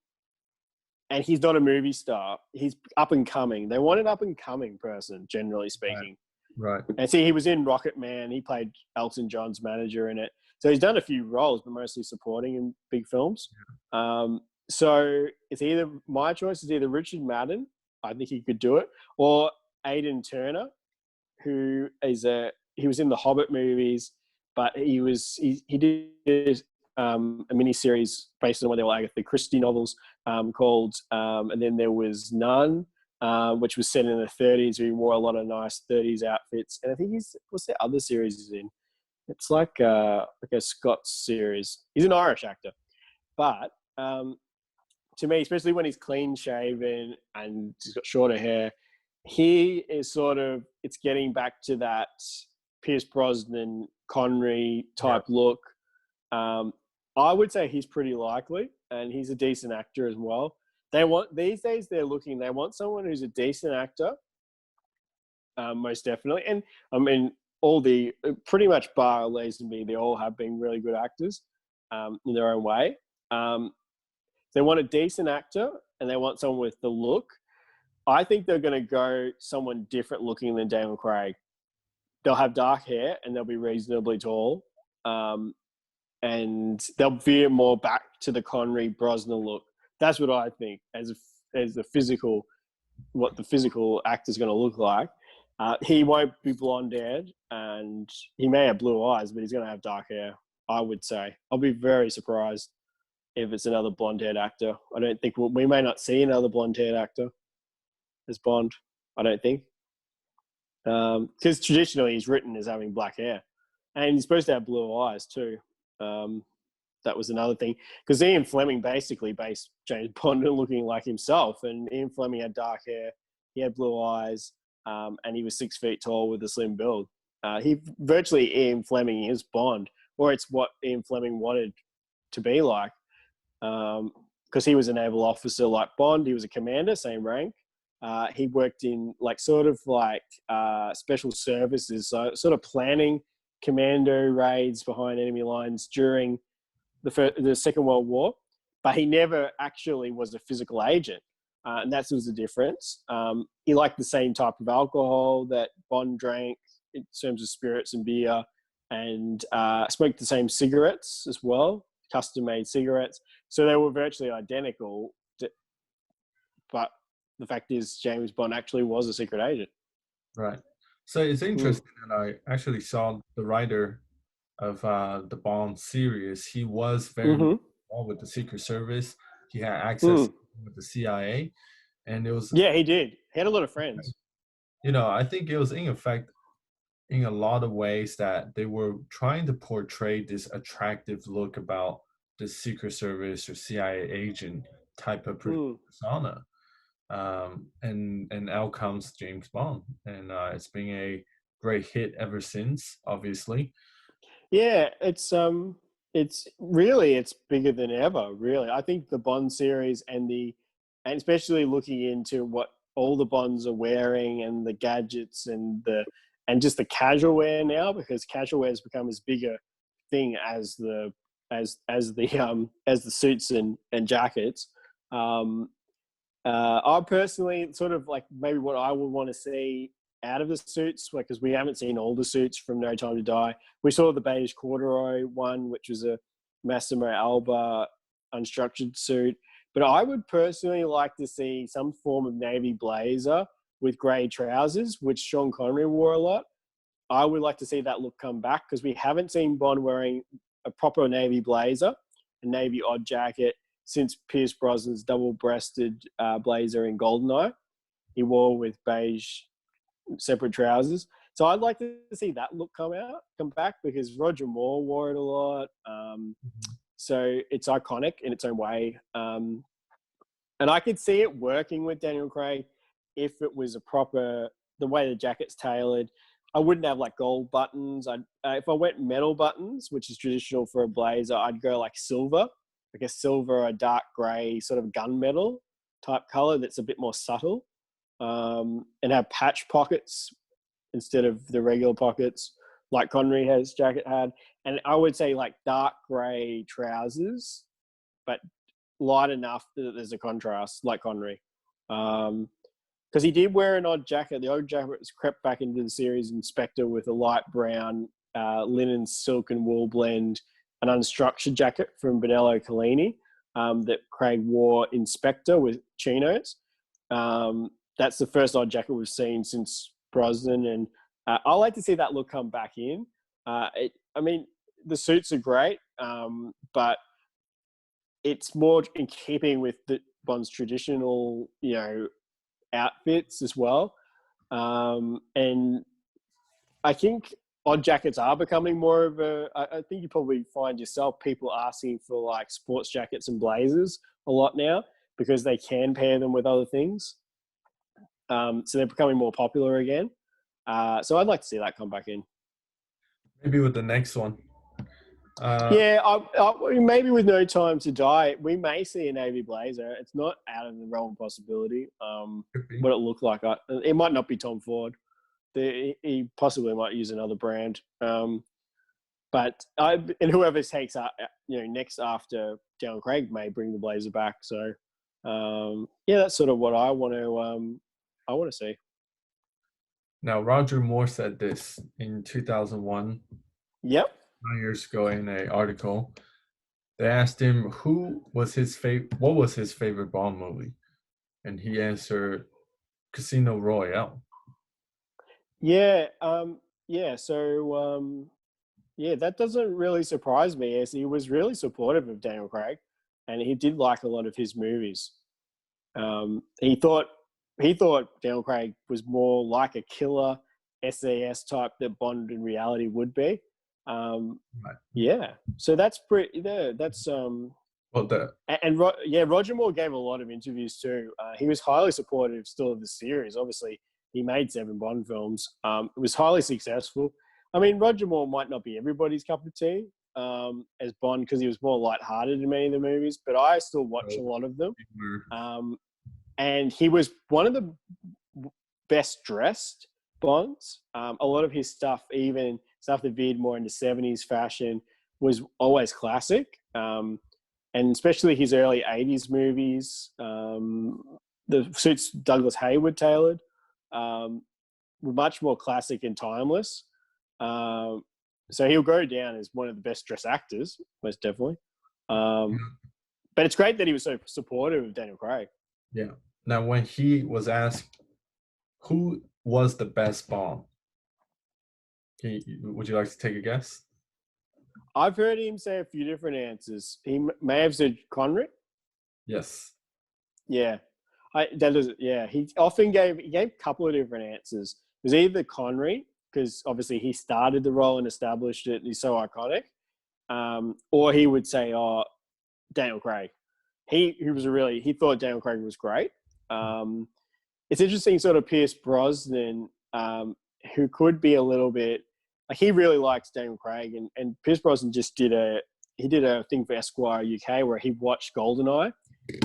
he's not a movie star. He's up and coming. They want an up and coming person, generally speaking. Right. And see, he was in Rocket Man. He played Elton John's manager in it. So he's done a few roles, but mostly supporting in big films. So it's either, my choice is either Richard Madden, I think he could do it, or Aidan Turner, who he was in the Hobbit movies, but he did a miniseries based on one of the Agatha Christie novels called, and then there was None, which was set in the 30s. He wore a lot of nice 30s outfits, and I think what's the other series he's in? It's like a Scots series. He's an Irish actor, but to me, especially when he's clean shaven and he's got shorter hair, he is it's getting back to that Pierce Brosnan, Connery type look. I would say he's pretty likely, and he's a decent actor as well. These days they want someone who's a decent actor, most definitely. And I mean, pretty much bar Lazenby, they all have been really good actors in their own way. They want a decent actor and they want someone with the look. I think they're going to go someone different looking than Daniel Craig. They'll have dark hair and they'll be reasonably tall. And they'll veer more back to the Connery Brosnan look. That's what I think as the physical, what the physical actor's going to look like. He won't be blonde-haired and he may have blue eyes, but he's going to have dark hair, I would say. I'll be very surprised if it's another blonde-haired actor. I don't think we may not see another blonde-haired actor as Bond, I don't think. Because traditionally he's written as having black hair. And he's supposed to have blue eyes too. That was another thing. Because Ian Fleming basically based James Bond on looking like himself. And Ian Fleming had dark hair, he had blue eyes, and he was 6 feet tall with a slim build. Ian Fleming is Bond, or it's what Ian Fleming wanted to be like. Because he was a naval officer like Bond. He was a commander, same rank. He worked in special services, so sort of planning commando raids behind enemy lines during the Second World War. But he never actually was a physical agent, and that was the difference. He liked the same type of alcohol that Bond drank in terms of spirits and beer, and smoked the same cigarettes as well, custom-made cigarettes. So they were virtually identical, but the fact is James Bond actually was a secret agent. Right. So it's interesting that I actually saw the writer of the Bond series. He was very involved with the Secret Service. He had access with the CIA, and it was he did. He had a lot of friends. I think it was in effect in a lot of ways that they were trying to portray this attractive look about the Secret Service or CIA agent type of persona. And out comes James Bond, and it's been great hit ever since, obviously. Yeah, it's really it's bigger than ever. Really, I think the Bond series and especially looking into what all the Bonds are wearing and the gadgets and just the casual wear now, because casual wear has become as big a thing as the suits and jackets. Um, I personally sort of like maybe what I would want to see out of the suits, like because we haven't seen all the suits from No Time to Die. We saw the beige corduroy one, which was a Massimo Alba unstructured suit. But I would personally like to see some form of navy blazer with grey trousers, which Sean Connery wore a lot. I would like to see that look come back because we haven't seen Bond wearing a proper navy blazer, a navy odd jacket, since Pierce Brosnan's double-breasted blazer in Goldeneye. He wore with beige separate trousers. So I'd like to see that look come back because Roger Moore wore it a lot. So it's iconic in its own way. And I could see it working with Daniel Craig if it was the way the jacket's tailored. I wouldn't have like gold buttons. If I went metal buttons, which is traditional for a blazer, I'd go like silver, like a silver or dark grey sort of gunmetal type color that's a bit more subtle, and have patch pockets instead of the regular pockets like Connery jacket had. And I would say like dark grey trousers, but light enough that there's a contrast like Connery. Because he did wear an odd jacket. The odd jacket was crept back into the series Inspector with a light brown linen silk and wool blend, an unstructured jacket from Benello Collini that Craig wore Inspector with chinos. That's the first odd jacket we've seen since Brosnan, and I like to see that look come back in. I mean, the suits are great, but it's more in keeping with the Bond's traditional, outfits as well. And I think odd jackets are becoming more of I think you probably find yourself people asking for like sports jackets and blazers a lot now because they can pair them with other things. So they're becoming more popular again. So I'd like to see that come back in. Maybe with the next one. Yeah, maybe with No Time to Die, we may see a navy blazer. It's not out of the realm of possibility. What it looked like, it might not be Tom Ford. He possibly might use another brand. But whoever takes next after Daniel Craig may bring the blazer back. So yeah, that's sort of what I want to see. Now, Roger Moore said this in 2001. Yep. 9 years ago in an article. They asked him what was his favorite Bond movie, and he answered Casino Royale. Yeah, yeah. So yeah, that doesn't really surprise me, as he was really supportive of Daniel Craig, and he did like a lot of his movies. He thought Daniel Craig was more like a killer SAS type that Bond in reality would be. Right. Yeah, so that's pretty. Yeah, that's Well, yeah, Roger Moore gave a lot of interviews too. He was highly supportive still of the series. Obviously, he made 7 Bond films. It was highly successful. I mean, Roger Moore might not be everybody's cup of tea as Bond because he was more lighthearted in many of the movies, but I still watch a lot of them. And he was one of the best dressed Bonds. A lot of his stuff, even stuff that veered more into 70s fashion, was always classic. And especially his early 80s movies, the suits Douglas Hayward tailored were much more classic and timeless. So he'll go down as one of the best dressed actors, most definitely. But it's great that he was so supportive of Daniel Craig. Yeah. Now, when he was asked who was the best Bond, would you like to take a guess? I've heard him say a few different answers. He may have said Connery. Yes. Yeah. He often gave a couple of different answers. It was either Connery, because obviously he started the role and established it and he's so iconic, or he would say, Daniel Craig. He thought Daniel Craig was great. It's interesting, sort of Pierce Brosnan. who could be a little bit like, he really likes Daniel Craig, and Pierce Brosnan just did a thing for Esquire UK where he watched Goldeneye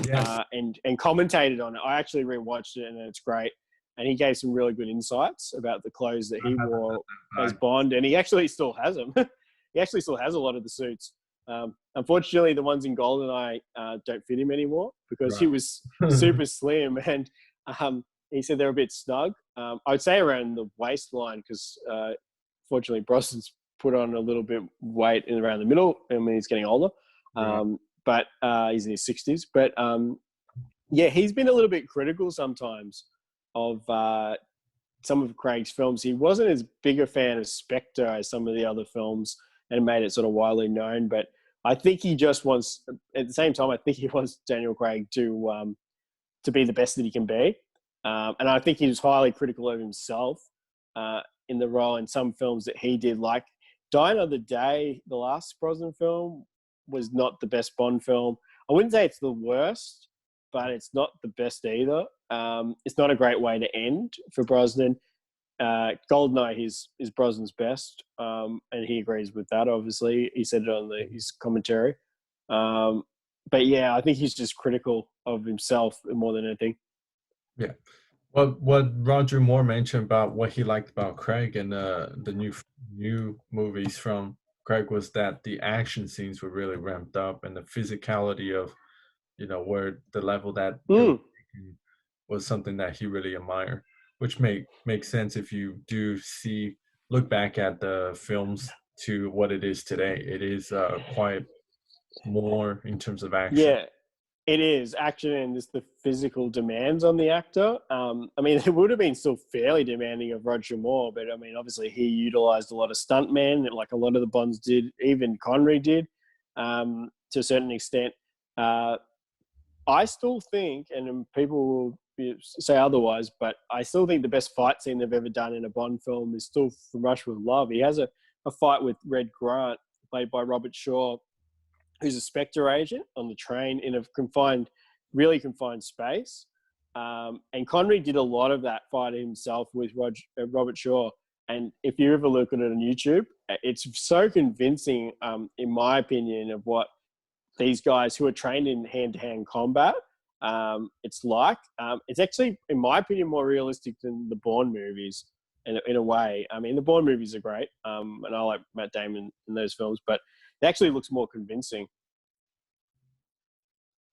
Yes. and commentated on it. I actually rewatched it and it's great. And he gave some really good insights about the clothes that he wore as Bond, and he actually still has them. He actually still has a lot of the suits. Unfortunately, the ones in Goldeneye don't fit him anymore because he was super slim, and he said they're a bit snug. I would say around the waistline because, fortunately, Brosnan's put on a little bit weight in around the middle. I mean, he's getting older, but he's in his 60s. But yeah, he's been a little bit critical sometimes of some of Craig's films. He wasn't as big a fan of Spectre as some of the other films, and made it sort of widely known. But I think he just wants, at the same time, I think he wants Daniel Craig to be the best that he can be. And I think he was highly critical of himself in the role in some films that he did. Like Die Another Day, the last Brosnan film, was not the best Bond film. I wouldn't say it's the worst, but it's not the best either. It's not a great way to end for Brosnan. Goldeneye is Brosnan's best, and he agrees with that. Obviously, he said it on his commentary. But yeah, I think he's just critical of himself more than anything. Yeah. Well, what Roger Moore mentioned about what he liked about Craig and the new movies from Craig was that the action scenes were really ramped up, and the physicality of, where the level that it was taken was something that he really admired, which makes sense if you do look back at the films to what it is today. It is quite more in terms of action. Yeah, it is action, and just the physical demands on the actor. I mean, it would have been still fairly demanding of Roger Moore, but I mean, obviously he utilized a lot of stuntmen, like a lot of the Bonds did, even Connery did, to a certain extent. I still think, and people will say otherwise, but I still think the best fight scene they've ever done in a Bond film is still from Rush with Love. He has a fight with Red Grant, played by Robert Shaw, who's a Spectre agent on the train in a really confined space. And Connery did a lot of that fight himself with Robert Shaw. And if you ever look at it on YouTube, it's so convincing, in my opinion, of what these guys who are trained in hand-to-hand combat, it's like. It's actually, in my opinion, more realistic than the Bourne movies in a way. I mean, the Bourne movies are great, and I like Matt Damon in those films, but it actually looks more convincing,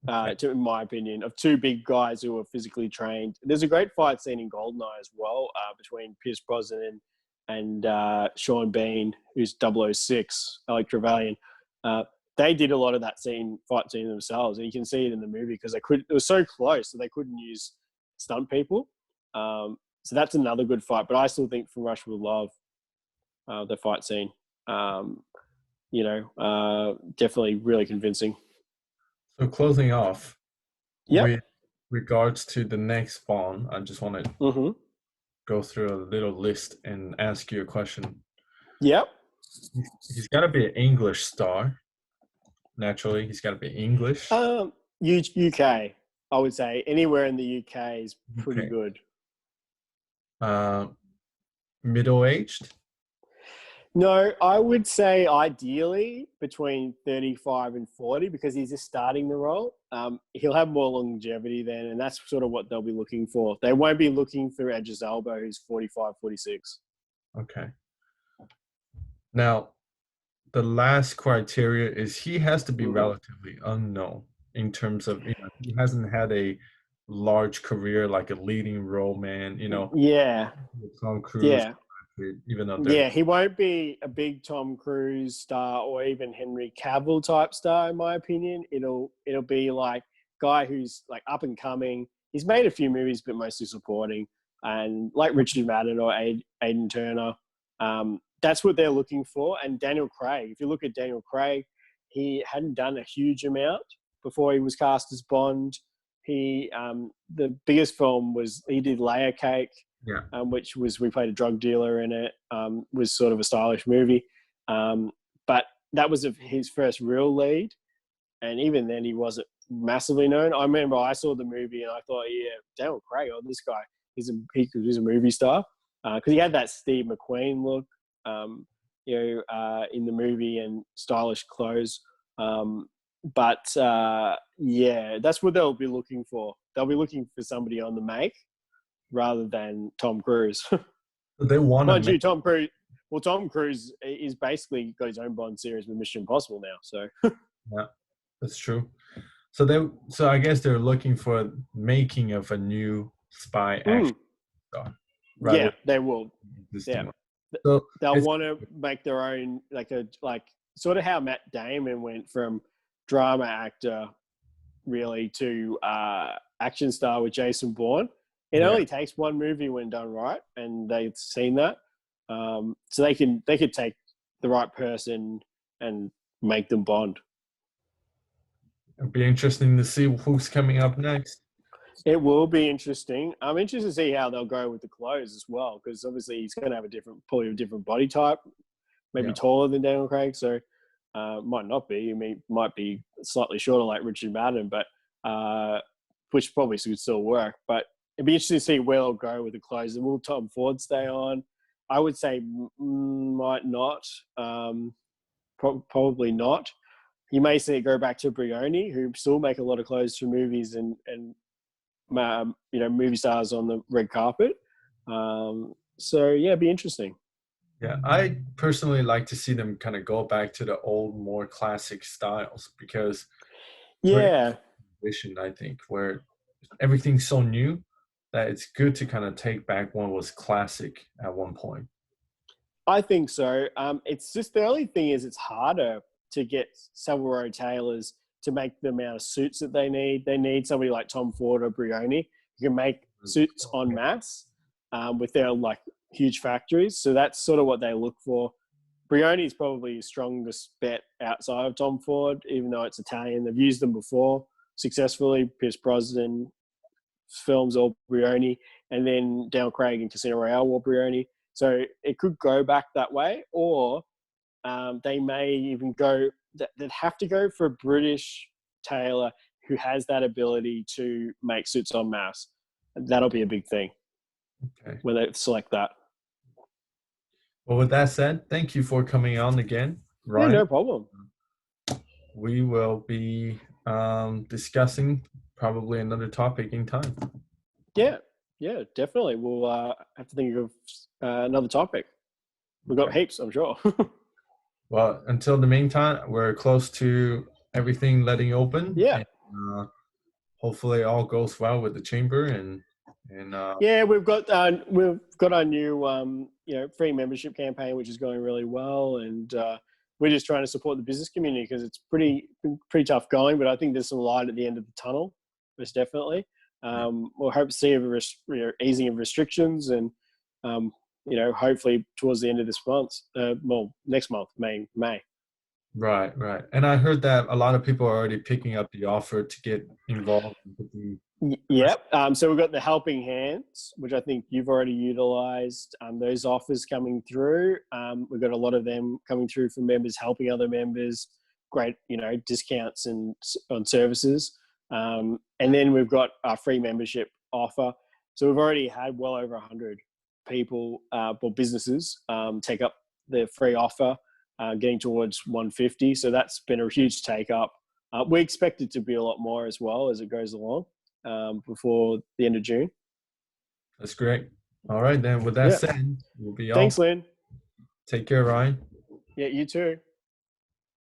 in my opinion, of two big guys who are physically trained. There's a great fight scene in Goldeneye as well, between Pierce Brosnan and Sean Bean, who's 006, Alec Trevelyan. They did a lot of that fight scene themselves, and you can see it in the movie because it was so close, so they couldn't use stunt people. So that's another good fight. But I still think from Rush with Love, the fight scene, definitely really convincing. So closing off, Yep. with regards to the next Bond, I just want to go through a little list and ask you a question. Yep. He's got to be an English star. Naturally, he's got to be English. UK, I would say. Anywhere in the UK is pretty good. Middle-aged? No, I would say ideally between 35 and 40 because he's just starting the role. He'll have more longevity then, and that's sort of what they'll be looking for. They won't be looking for Idris Elba, who's 45, 46. Okay. Now, the last criteria is he has to be relatively unknown in terms of, he hasn't had a large career like a leading role man, Yeah. Tom Cruise. Yeah. Even though he won't be a big Tom Cruise star or even Henry Cavill type star, in my opinion. It'll be like guy who's like up and coming. He's made a few movies, but mostly supporting, and like Richard Madden or Aidan Turner. That's what they're looking for. And Daniel Craig, if you look at Daniel Craig, he hadn't done a huge amount before he was cast as Bond. He the biggest film was he did Layer Cake. Yeah. Which was, we played a drug dealer in it, was sort of a stylish movie. But that was his first real lead. And even then he wasn't massively known. I remember I saw the movie and I thought, yeah, Daniel Craig, this guy, he's a movie star. because he had that Steve McQueen look, in the movie, and stylish clothes. Yeah, that's what they'll be looking for. They'll be looking for somebody on the make rather than Tom Cruise. They want to Mind you, make. Tom Cruise. Well, Tom Cruise is basically got his own Bond series with Mission Impossible now. So Yeah, that's true. So I guess they're looking for making of a new spy action star rather yeah, than they will. existing Yeah, one. So they'll it's want to make their own, like sort of how Matt Damon went from drama actor really to action star with Jason Bourne. It yeah. only takes one movie when done right, and they've seen that. So they could take the right person and make them Bond. It'll be interesting to see who's coming up next. It will be interesting. I'm interested to see how they'll go with the clothes as well, because obviously he's going to have probably a different body type, maybe Yeah. taller than Daniel Craig. So might not be. I mean, might be slightly shorter like Richard Madden, but which probably should still work. But it'd be interesting to see where they'll go with the clothes. And will Tom Ford stay on? I would say might not. Probably not. You may see it go back to Brioni, who still make a lot of clothes for movies and movie stars on the red carpet. So yeah, it'd be interesting. Yeah, I personally like to see them kind of go back to the old, more classic styles because we're in Yeah, a position, I think, where everything's so new that it's good to kind of take back what was classic at one point. I think so. It's just the only thing is it's harder to get Savile Row tailors to make the amount of suits that they need. They need somebody like Tom Ford or Brioni who can make suits en masse with their like huge factories. So that's sort of what they look for. Brioni is probably the strongest bet outside of Tom Ford, even though it's Italian. They've used them before successfully. Pierce Brosnan films all Brioni, and then Daniel Craig and Casino Royale wore Brioni. So it could go back that way, or they may even go. They'd have to go for a British tailor who has that ability to make suits en masse. That'll be a big thing when they select that. Well, with that said, thank you for coming on again, Yeah, Ryan. no problem. We will be discussing probably another topic in time. Yeah, definitely. We'll have to think of another topic. We've got heaps, I'm sure. Well, until the meantime, we're close to everything letting open. Yeah. And, hopefully, all goes well with the chamber and yeah, we've got our new free membership campaign, which is going really well, and we're just trying to support the business community because it's pretty tough going. But I think there's some light at the end of the tunnel, most definitely. We'll hope to see a easing of restrictions and hopefully towards the end of this month. Next month, May. Right. And I heard that a lot of people are already picking up the offer to get involved. Yep. So we've got the helping hands, which I think you've already utilised. Those offers coming through. We've got a lot of them coming through from members helping other members. Great, discounts on services. And then we've got our free membership offer. So we've already had well over 100 people or businesses take up the free offer, getting towards 150. So that's been a huge take up. We expect it to be a lot more as well as it goes along before the end of June. That's great. All right, then. With that said, we'll be Thanks, Lynn. Take care, Ryan. Yeah, you too.